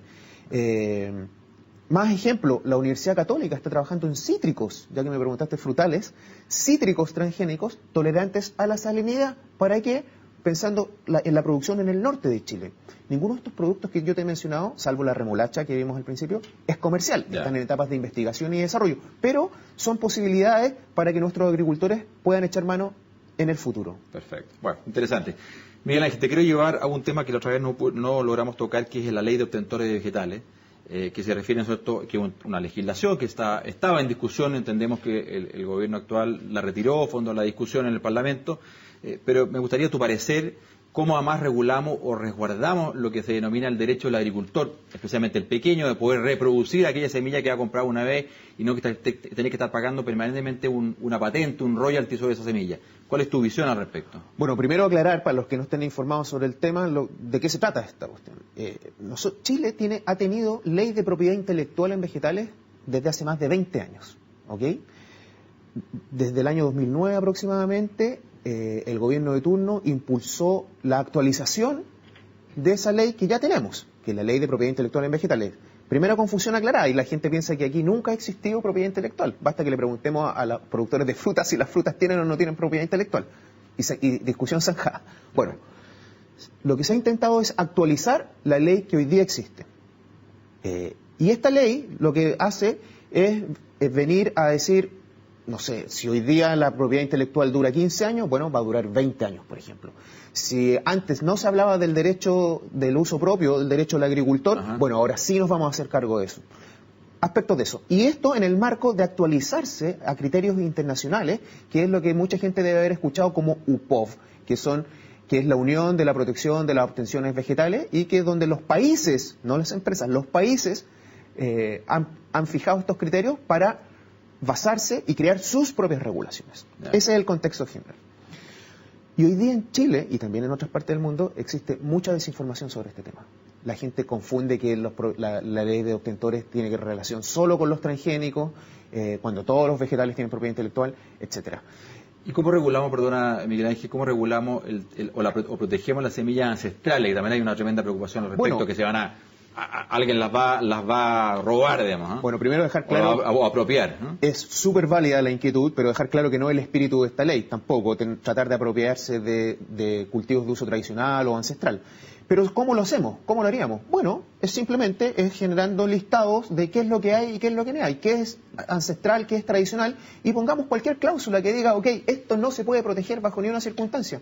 Más ejemplo, la Universidad Católica está trabajando en cítricos, ya que me preguntaste frutales, cítricos transgénicos tolerantes a la salinidad. ¿Para qué? Pensando en la producción en el norte de Chile. Ninguno de estos productos que yo te he mencionado, salvo la remolacha que vimos al principio, es comercial. Están en etapas de investigación y desarrollo. Pero son posibilidades para que nuestros agricultores puedan echar mano en el futuro. Perfecto. Bueno, interesante. Miguel Ángel, te quiero llevar a un tema que la otra vez no logramos tocar, que es la ley de obtentores de vegetales, que se refiere a que una legislación que estaba en discusión. Entendemos que el gobierno actual la retiró, fondo la discusión en el Parlamento. Pero me gustaría tu parecer, cómo además regulamos o resguardamos lo que se denomina el derecho del agricultor, especialmente el pequeño, de poder reproducir aquella semilla que ha comprado una vez y no que tener que estar pagando permanentemente una patente, un royalty sobre esa semilla. ¿Cuál es tu visión al respecto? Bueno, primero aclarar para los que no estén informados sobre el tema de qué se trata esta cuestión. Chile ha tenido ley de propiedad intelectual en vegetales desde hace más de 20 años, ¿ok? desde el año 2009 aproximadamente, el gobierno de turno impulsó la actualización de esa ley que ya tenemos, que es la Ley de Propiedad Intelectual en Vegetales. Primera confusión aclarada, y la gente piensa que aquí nunca ha existido propiedad intelectual. Basta que le preguntemos a los productores de frutas si las frutas tienen o no tienen propiedad intelectual. Y discusión zanjada. Bueno, lo que se ha intentado es actualizar la ley que hoy día existe. Y esta ley lo que hace es venir a decir, no sé, si hoy día la propiedad intelectual dura 15 años, bueno, va a durar 20 años, por ejemplo. Si antes no se hablaba del derecho del uso propio, del derecho del agricultor, bueno, ahora sí nos vamos a hacer cargo de eso. Aspectos de eso. Y esto en el marco de actualizarse a criterios internacionales, que es lo que mucha gente debe haber escuchado como UPOV, que es la Unión de la Protección de las Obtenciones Vegetales, y que es donde los países, no las empresas, los países han fijado estos criterios para basarse y crear sus propias regulaciones. Ese es el contexto general. Y hoy día en Chile, y también en otras partes del mundo, existe mucha desinformación sobre este tema. La gente confunde que la ley de obtentores tiene que relación solo con los transgénicos, cuando todos los vegetales tienen propiedad intelectual, etcétera. ¿Y cómo regulamos, perdona Miguel Ángel, cómo regulamos o protegemos las semillas ancestrales? Que también hay una tremenda preocupación al respecto, que se van alguien las va a robar, digamos. Bueno, primero dejar claro... O apropiar. Es súper válida la inquietud, pero dejar claro que no es el espíritu de esta ley, tampoco, tratar de apropiarse de cultivos de uso tradicional o ancestral. Pero ¿cómo lo hacemos? ¿Cómo lo haríamos? Bueno, es generando listados de qué es lo que hay y qué es lo que no hay, qué es ancestral, qué es tradicional, y pongamos cualquier cláusula que diga, ok, esto no se puede proteger bajo ninguna circunstancia.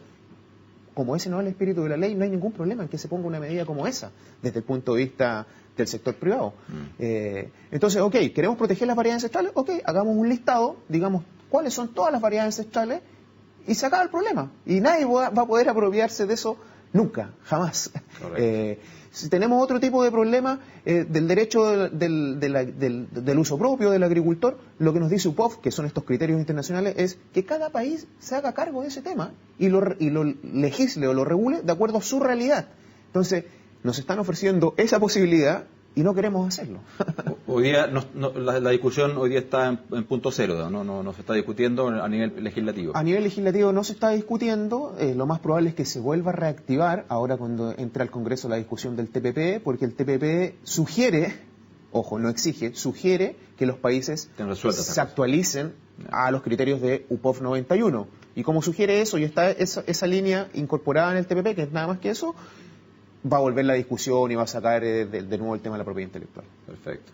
Como ese no es el espíritu de la ley, no hay ningún problema en que se ponga una medida como esa, desde el punto de vista del sector privado. Entonces, ok, ¿queremos proteger las variedades ancestrales? Ok, hagamos un listado, digamos, cuáles son todas las variedades ancestrales, y se acaba el problema. Y nadie va a poder apropiarse de eso nunca, jamás. Si tenemos otro tipo de problema del derecho del uso propio del agricultor, lo que nos dice UPOV, que son estos criterios internacionales, es que cada país se haga cargo de ese tema y lo legisle o lo regule de acuerdo a su realidad. Entonces, nos están ofreciendo esa posibilidad y no queremos hacerlo. Hoy día la discusión hoy día está en punto cero, no se está discutiendo a nivel legislativo. A nivel legislativo no se está discutiendo, lo más probable es que se vuelva a reactivar ahora cuando entre al Congreso la discusión del TPP, porque el TPP sugiere, ojo, no exige, sugiere que los países se actualicen a los criterios de UPOV 91. Y como sugiere eso y está esa línea incorporada en el TPP, que es nada más que eso, va a volver la discusión y va a sacar de nuevo el tema de la propiedad intelectual. Perfecto.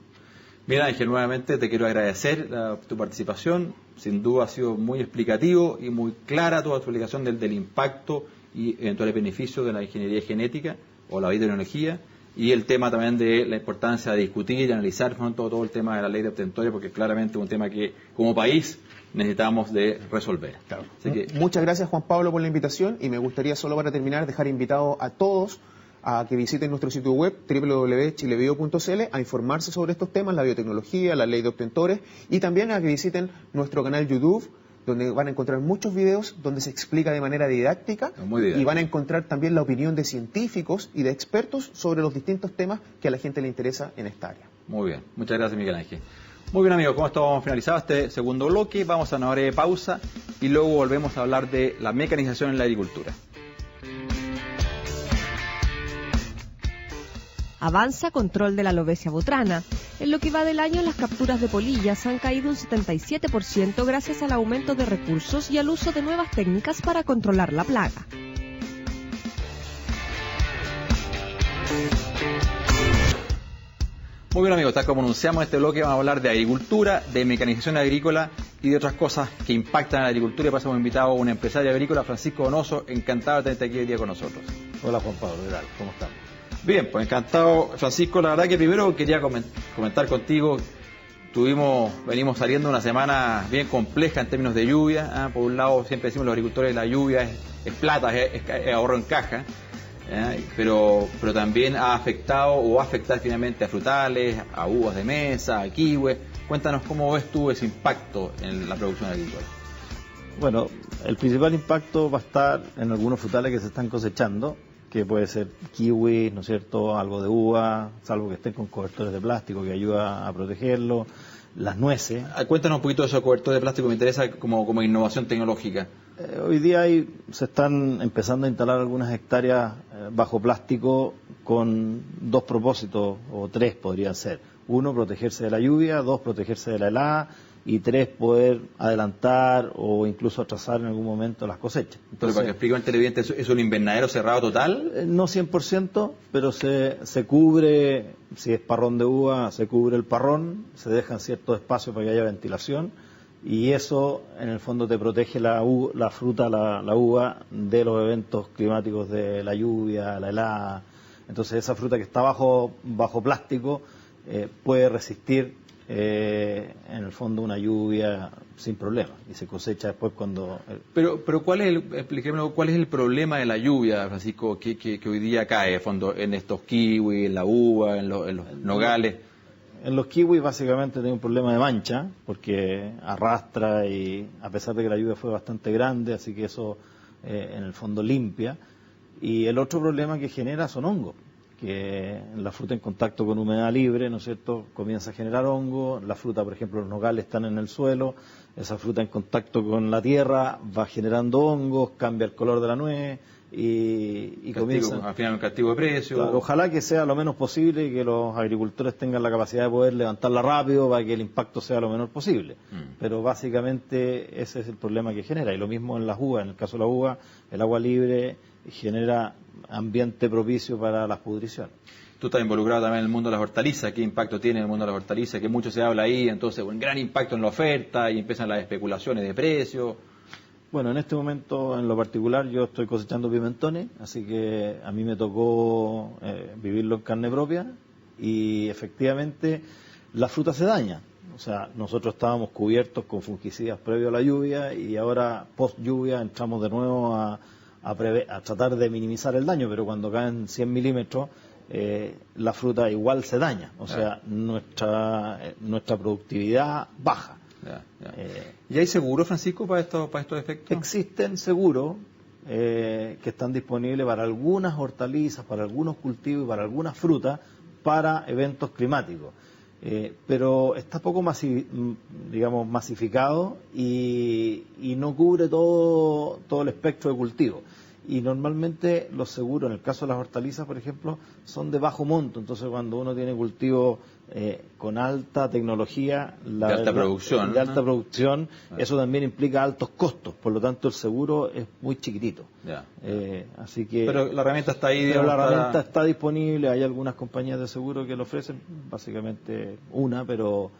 Mira, Ángel, nuevamente te quiero agradecer tu participación. Sin duda ha sido muy explicativo y muy clara tu explicación del impacto y eventuales beneficios de la ingeniería genética o la biotecnología, y el tema también de la importancia de discutir y analizar todo el tema de la ley de obtentores, porque claramente es un tema que como país necesitamos de resolver. Claro. Así que, muchas gracias, Juan Pablo, por la invitación, y me gustaría solo para terminar dejar invitado a todos a que visiten nuestro sitio web www.chilebio.cl a informarse sobre estos temas, la biotecnología, la ley de obtentores, y también a que visiten nuestro canal YouTube, donde van a encontrar muchos videos donde se explica de manera didáctica, y van a encontrar también la opinión de científicos y de expertos sobre los distintos temas que a la gente le interesa en esta área. Muy bien, muchas gracias, Miguel Ángel. Muy bien, amigos, con esto vamos a finalizar este segundo bloque, vamos a una breve pausa y luego volvemos a hablar de la mecanización en la agricultura. Avanza control de la alopecia botrana. En lo que va del año, las capturas de polillas han caído un 77% gracias al aumento de recursos y al uso de nuevas técnicas para controlar la plaga. Muy bien, amigos, tal como anunciamos este bloque, vamos a hablar de agricultura, de mecanización agrícola y de otras cosas que impactan en la agricultura. Y pasamos invitado a un empresario agrícola, Francisco Donoso, encantado de tenerte aquí hoy día con nosotros. Hola, Juan Pablo, ¿qué tal? ¿Cómo estamos? Bien, pues encantado, Francisco. La verdad que primero quería comentar contigo. Venimos saliendo una semana bien compleja en términos de lluvia. Por un lado, siempre decimos los agricultores, la lluvia es plata, es ahorro en caja. Pero también ha afectado o va a afectar finalmente a frutales, a uvas de mesa, a kiwis. Cuéntanos cómo ves tú ese impacto en la producción agrícola. Bueno, el principal impacto va a estar en algunos frutales que se están cosechando, que puede ser kiwi, ¿no es cierto?, algo de uva, salvo que estén con cobertores de plástico que ayuda a protegerlo, las nueces. Cuéntanos un poquito de esos cobertores de plástico, me interesa como innovación tecnológica. Hoy día se están empezando a instalar algunas hectáreas bajo plástico con dos propósitos, o tres podrían ser. Uno, protegerse de la lluvia; dos, protegerse de la helada; y tres, poder adelantar o incluso atrasar en algún momento las cosechas. Entonces, para que explique al televidente, ¿es un invernadero cerrado total? No 100%, pero se cubre, si es parrón de uva, se cubre el parrón, se dejan ciertos espacios para que haya ventilación, y eso en el fondo te protege la fruta, la uva, de los eventos climáticos de la lluvia, la helada. Entonces esa fruta que está bajo plástico puede resistir en el fondo una lluvia sin problema, y se cosecha después cuando... Pero ¿cuál es el problema de la lluvia, Francisco, que hoy día cae fondo en estos kiwis, en la uva, en los nogales? En los kiwis básicamente tiene un problema de mancha, porque arrastra, y a pesar de que la lluvia fue bastante grande, así que eso en el fondo limpia. Y el otro problema que genera son hongos, que la fruta en contacto con humedad libre, ¿no es cierto?, comienza a generar hongo. La fruta, por ejemplo, los nogales están en el suelo, esa fruta en contacto con la tierra va generando hongos, cambia el color de la nuez y comienza... Al final un castigo de precio. Claro, ojalá que sea lo menos posible y que los agricultores tengan la capacidad de poder levantarla rápido para que el impacto sea lo menor posible. Pero básicamente ese es el problema que genera. Y lo mismo en las uvas. En el caso de la uva, el agua libre genera ambiente propicio para las pudriciones. Tú estás involucrado también en el mundo de las hortalizas. ¿Qué impacto tiene el mundo de las hortalizas? Que mucho se habla ahí, entonces un gran impacto en la oferta y empiezan las especulaciones de precios. Bueno, en este momento en lo particular yo estoy cosechando pimentones, así que a mí me tocó vivirlo en carne propia, y efectivamente la fruta se daña. O sea, nosotros estábamos cubiertos con fungicidas previo a la lluvia, y ahora post lluvia entramos de nuevo a tratar de minimizar el daño, pero cuando caen 100 milímetros la fruta igual se daña, o sea, nuestra productividad baja. ¿Y hay seguro, Francisco, para estos efectos? Existen seguros que están disponibles para algunas hortalizas, para algunos cultivos y para algunas frutas, para eventos climáticos. Pero está poco masificado y no cubre todo el espectro de cultivo. Y normalmente los seguros, en el caso de las hortalizas, por ejemplo, son de bajo monto. Entonces, cuando uno tiene cultivos con alta tecnología, de alta producción, eso también implica altos costos. Por lo tanto, el seguro es muy chiquitito. Así que, pero la herramienta está ahí. Pero la herramienta está disponible. Hay algunas compañías de seguro que lo ofrecen, básicamente una, pero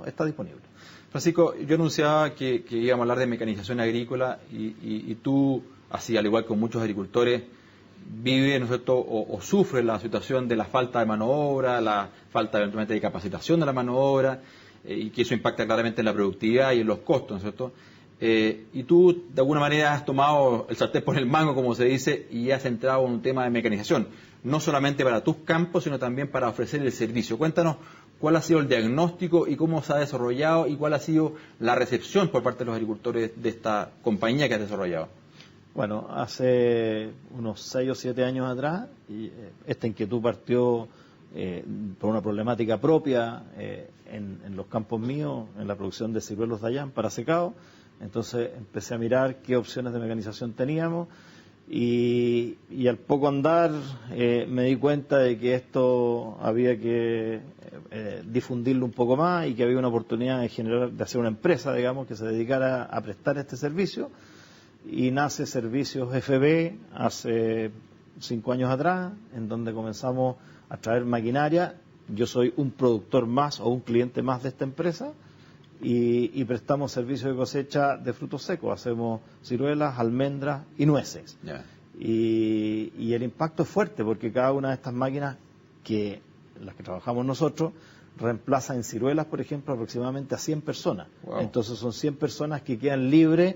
está disponible. Francisco, yo anunciaba que íbamos a hablar de mecanización agrícola y tú, así al igual que muchos agricultores, vives, ¿no es cierto?, o sufres la situación de la falta de mano de obra, la falta eventualmente de capacitación de la mano de obra, y que eso impacta claramente en la productividad y en los costos, ¿no es cierto? Y tú, de alguna manera, has tomado el sartén por el mango, como se dice, y has entrado en un tema de mecanización, no solamente para tus campos, sino también para ofrecer el servicio. Cuéntanos cuál ha sido el diagnóstico y cómo se ha desarrollado, y cuál ha sido la recepción por parte de los agricultores de esta compañía que has desarrollado. Bueno, hace unos 6 o 7 años atrás, esta inquietud partió por una problemática propia en los campos míos, en la producción de ciruelos de Dayan para secado. Entonces empecé a mirar qué opciones de mecanización teníamos, y al poco andar me di cuenta de que esto había que difundirlo un poco más, y que había una oportunidad de hacer una empresa, digamos, que se dedicara a prestar este servicio. Y nace Servicios FB hace 5 años atrás, en donde comenzamos a traer maquinaria. Yo soy un productor más o un cliente más de esta empresa, y prestamos servicios de cosecha de frutos secos. Hacemos ciruelas, almendras y nueces. Y el impacto es fuerte, porque cada una de estas máquinas, las que trabajamos nosotros, reemplaza en ciruelas, por ejemplo, aproximadamente a 100 personas. Wow. Entonces son 100 personas que quedan libres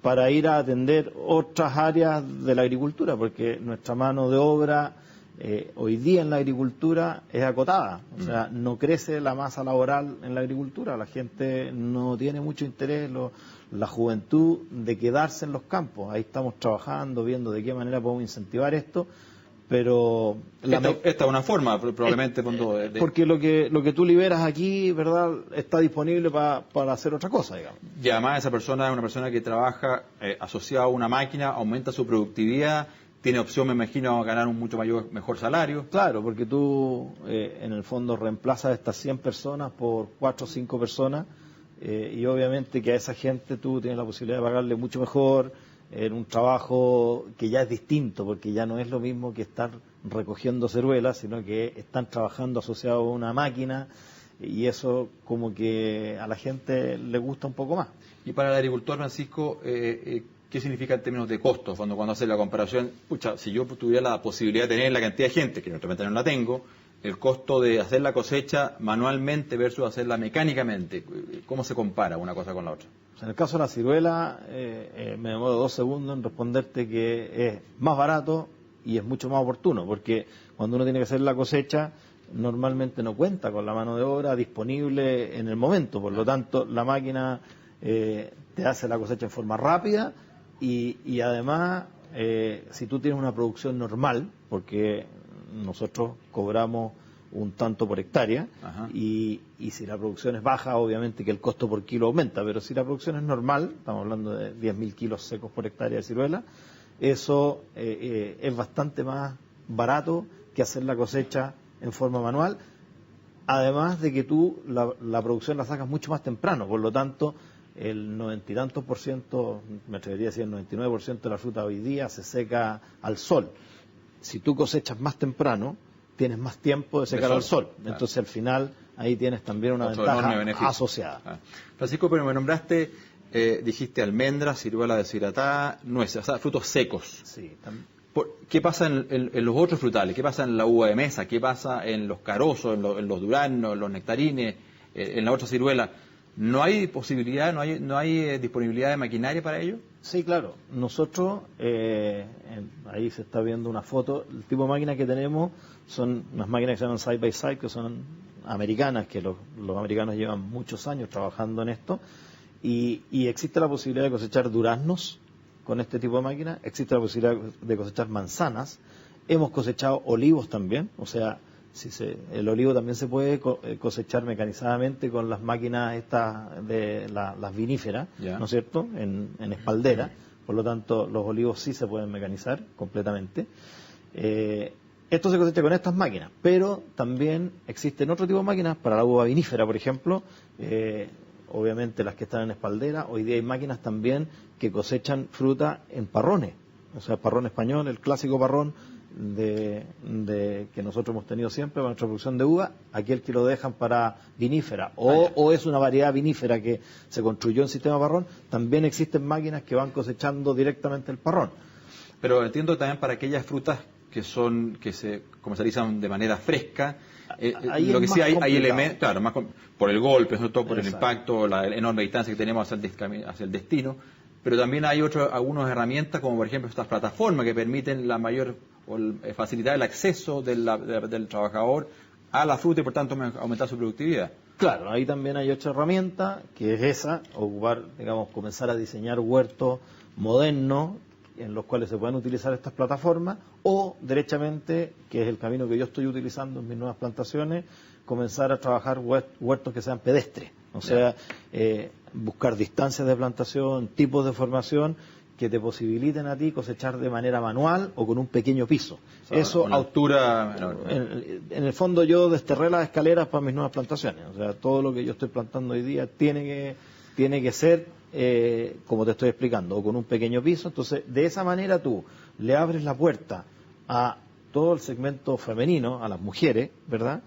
para ir a atender otras áreas de la agricultura, porque nuestra mano de obra hoy día en la agricultura es acotada, o sea, no crece la masa laboral en la agricultura, la gente no tiene mucho interés, la juventud, de quedarse en los campos. Ahí estamos trabajando, viendo de qué manera podemos incentivar esto, pero... Esta es una forma, probablemente, porque lo que tú liberas aquí, ¿verdad?, está disponible para hacer otra cosa, digamos. Y además esa persona es una persona que trabaja asociada a una máquina, aumenta su productividad, tiene opción, me imagino, a ganar un mucho mejor salario. Claro, porque tú en el fondo reemplazas estas 100 personas por 4 o 5 personas y obviamente que a esa gente tú tienes la posibilidad de pagarle mucho mejor en un trabajo que ya es distinto, porque ya no es lo mismo que estar recogiendo ciruelas, sino que están trabajando asociados a una máquina y eso como que a la gente le gusta un poco más. Y para el agricultor, Francisco, ¿qué significa en términos de costos? Cuando hace la comparación, si yo tuviera la posibilidad de tener la cantidad de gente, que naturalmente no la tengo, el costo de hacer la cosecha manualmente versus hacerla mecánicamente, ¿cómo se compara una cosa con la otra? En el caso de la ciruela, me demoro 2 segundos en responderte que es más barato y es mucho más oportuno, porque cuando uno tiene que hacer la cosecha, normalmente no cuenta con la mano de obra disponible en el momento, por lo tanto, la máquina te hace la cosecha en forma rápida y además, si tú tienes una producción normal, porque nosotros cobramos un tanto por hectárea y si la producción es baja, obviamente que el costo por kilo aumenta, pero si la producción es normal, estamos hablando de 10.000 kilos secos por hectárea de ciruela, eso es bastante más barato que hacer la cosecha en forma manual, además de que tú la producción la sacas mucho más temprano, por lo tanto el 90 y tantos por ciento, me atrevería a decir el 99% de la fruta hoy día se seca al sol. Si tú cosechas más temprano, tienes más tiempo de secar al sol. Claro. Entonces, al final, ahí tienes también una ventaja asociada. Ah. Francisco, pero me nombraste, dijiste almendras, ciruela deshidratada, nueces, o sea, frutos secos. Sí. ¿Qué pasa en los otros frutales? ¿Qué pasa en la uva de mesa? ¿Qué pasa en los carozos, en los duraznos, en los nectarines, en la otra ciruela? ¿No hay posibilidad, no hay disponibilidad de maquinaria para ello? Sí, claro. Nosotros, ahí se está viendo una foto, el tipo de máquina que tenemos son unas máquinas que se llaman side by side, que son americanas, que los americanos llevan muchos años trabajando en esto, y existe la posibilidad de cosechar duraznos con este tipo de máquina, existe la posibilidad de cosechar manzanas, hemos cosechado olivos también, o sea, el olivo también se puede cosechar mecanizadamente con las máquinas estas de las viníferas, ¿no es cierto?, en espaldera. Por lo tanto, los olivos sí se pueden mecanizar completamente. Esto se cosecha con estas máquinas, pero también existen otro tipo de máquinas para la uva vinífera, por ejemplo. Obviamente las que están en espaldera. Hoy día hay máquinas también que cosechan fruta en parrones, o sea, parrón español, el clásico parrón que nosotros hemos tenido siempre para nuestra producción de uva, aquel que lo dejan para vinífera o es una variedad vinífera que se construyó en sistema parrón. También existen máquinas que van cosechando directamente el parrón. Pero entiendo también para aquellas frutas que se comercializan de manera fresca, lo que sí hay elementos, claro, más por el golpe, sobre todo por el impacto, la enorme distancia que tenemos hacia el destino, pero también hay algunas herramientas, como por ejemplo estas plataformas que permiten la mayor facilitar el acceso del trabajador a la fruta y por tanto aumentar su productividad. Claro, ahí también hay otra herramienta, que es esa, comenzar a diseñar huertos modernos en los cuales se puedan utilizar estas plataformas, o derechamente, que es el camino que yo estoy utilizando en mis nuevas plantaciones, comenzar a trabajar huertos que sean pedestres, o sea, buscar distancias de plantación, tipos de formación que te posibiliten a ti cosechar de manera manual o con un pequeño piso. O sea, eso a altura menor. En el fondo yo desterré las escaleras para mis nuevas plantaciones, o sea, todo lo que yo estoy plantando hoy día tiene que ser como te estoy explicando, o con un pequeño piso. Entonces, de esa manera tú le abres la puerta a todo el segmento femenino, a las mujeres, ¿verdad?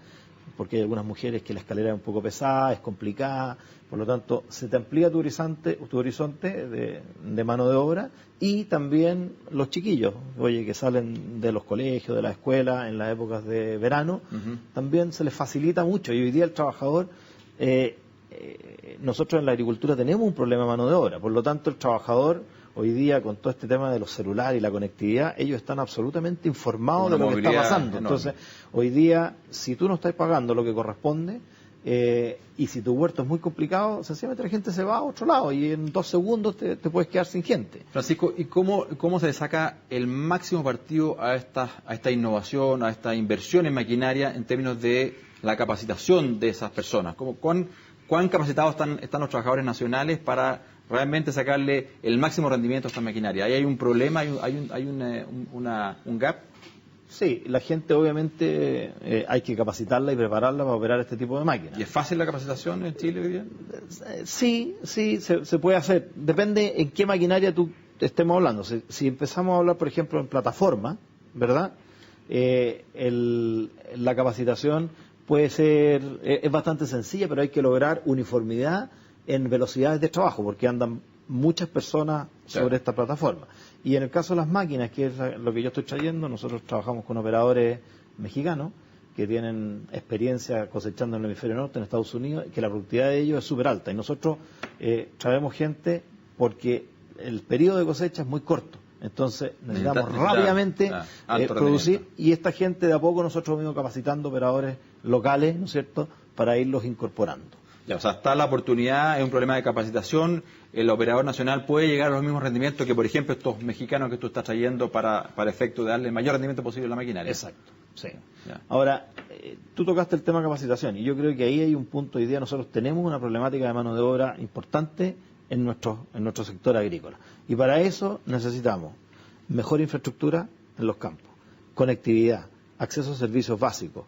Porque hay algunas mujeres que la escalera es un poco pesada, es complicada, por lo tanto, se te amplía tu horizonte de mano de obra, y también los chiquillos, que salen de los colegios, de la escuela, en las épocas de verano, también se les facilita mucho, y hoy día el trabajador... nosotros en la agricultura tenemos un problema de mano de obra, por lo tanto el trabajador hoy día con todo este tema de los celulares y la conectividad, ellos están absolutamente informados de lo que está pasando. Enorme. Entonces, hoy día, si tú no estás pagando lo que corresponde, y si tu huerto es muy complicado, sencillamente la gente se va a otro lado y en 2 segundos te puedes quedar sin gente. Francisco, ¿y cómo se le saca el máximo partido a esta innovación, a esta inversión en maquinaria en términos de la capacitación de esas personas? ¿Cuán capacitados están los trabajadores nacionales para realmente sacarle el máximo rendimiento a esta maquinaria? ¿Ahí hay un problema, hay un gap? Sí, la gente obviamente hay que capacitarla y prepararla para operar este tipo de máquinas. ¿Y es fácil la capacitación en Chile hoy día? Sí, se puede hacer. Depende en qué maquinaria tú estemos hablando. Si empezamos a hablar, por ejemplo, en plataforma, ¿verdad? La capacitación puede ser, es bastante sencilla, pero hay que lograr uniformidad en velocidades de trabajo, porque andan muchas personas sobre esta plataforma. Y en el caso de las máquinas, que es lo que yo estoy trayendo, nosotros trabajamos con operadores mexicanos que tienen experiencia cosechando en el hemisferio norte, en Estados Unidos, que la productividad de ellos es súper alta. Y nosotros traemos gente porque el periodo de cosecha es muy corto. Entonces necesitamos rápidamente producir, y esta gente de a poco nosotros hemos ido capacitando operadores locales, ¿no es cierto?, para irlos incorporando. Ya, o sea, está la oportunidad, es un problema de capacitación, el operador nacional puede llegar a los mismos rendimientos que, por ejemplo, estos mexicanos que tú estás trayendo para efecto de darle el mayor rendimiento posible a la maquinaria. Exacto, sí. Ya. Ahora, tú tocaste el tema de capacitación, y yo creo que ahí hay un punto. Hoy día nosotros tenemos una problemática de mano de obra importante en nuestro sector agrícola, y para eso necesitamos mejor infraestructura en los campos, conectividad, acceso a servicios básicos,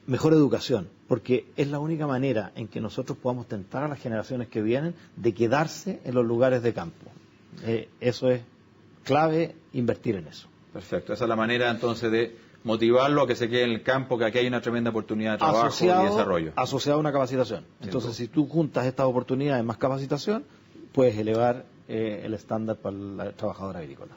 mejor educación, porque es la única manera en que nosotros podamos tentar a las generaciones que vienen de quedarse en los lugares de campo. Eso es clave, invertir en eso. Perfecto, esa es la manera entonces de motivarlo a que se quede en el campo, que aquí hay una tremenda oportunidad de trabajo y desarrollo. Asociado a una capacitación. Entonces, si tú juntas estas oportunidades más capacitación, puedes elevar el estándar para el trabajador agrícola.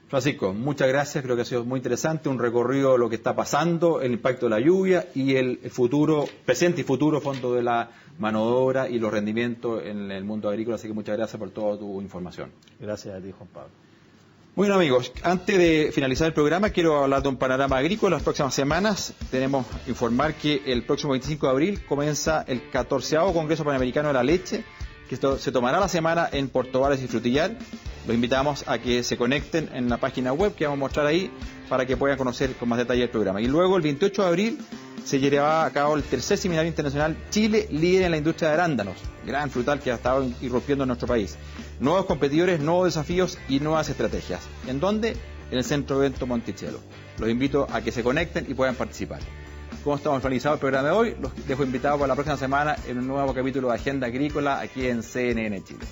Francisco, muchas gracias, creo que ha sido muy interesante, un recorrido de lo que está pasando, el impacto de la lluvia y el futuro, presente y futuro fondo de la mano de obra y los rendimientos en el mundo agrícola, así que muchas gracias por toda tu información. Gracias a ti, Juan Pablo. Bueno, amigos, antes de finalizar el programa quiero hablar de un panorama agrícola. Las próximas semanas tenemos que informar que el próximo 25 de abril comienza el 14º Congreso Panamericano de la Leche, que se tomará la semana en Portobales y Frutillar. Los invitamos a que se conecten en la página web que vamos a mostrar ahí para que puedan conocer con más detalle el programa. Y luego el 28 de abril se llevará a cabo el tercer seminario internacional Chile, líder en la industria de arándanos, gran frutal que ha estado irrumpiendo en nuestro país. Nuevos competidores, nuevos desafíos y nuevas estrategias. ¿En dónde? En el Centro Evento Monticello. Los invito a que se conecten y puedan participar. Como estamos finalizando el programa de hoy, los dejo invitados para la próxima semana en un nuevo capítulo de Agenda Agrícola aquí en CNN Chile.